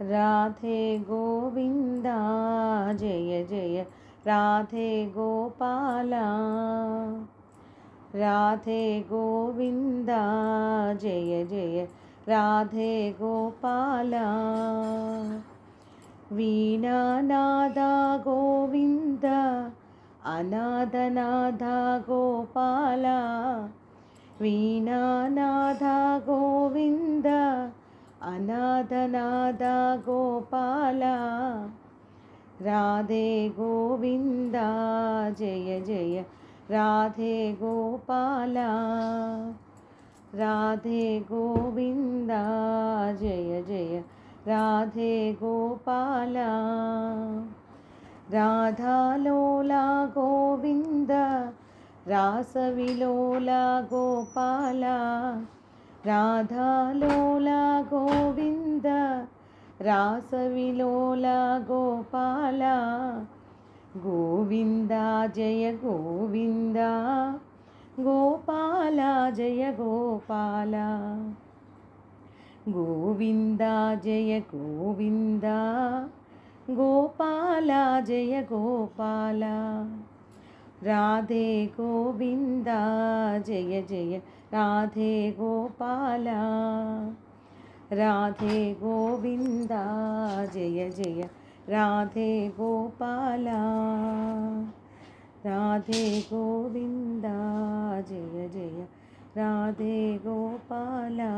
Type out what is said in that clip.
Radhe Govinda Jai Jai Radhe Gopala Radhe Govinda Jai Jai Radhe Gopala वीणानादा Govind अनादनादा Gopala वीणानादा Govind अनादनादा Gopala Radhe Govinda Jai Jai Radhe Gopala Radhe Govinda Jai Jai Radhe Gopala राधालोला Govind रासविलोला Gopala राधालोला Govind रासविलोला Gopala Govinda Jai Govinda Gopala Jai Gopala Govinda Jai Govinda Gopala Jai Gopala Radhe Govinda Jai Jai Radhe Gopala Radhe Govinda Jai Jai Radhe Gopala Radhe Govinda Jai Jai Radhe Gopala.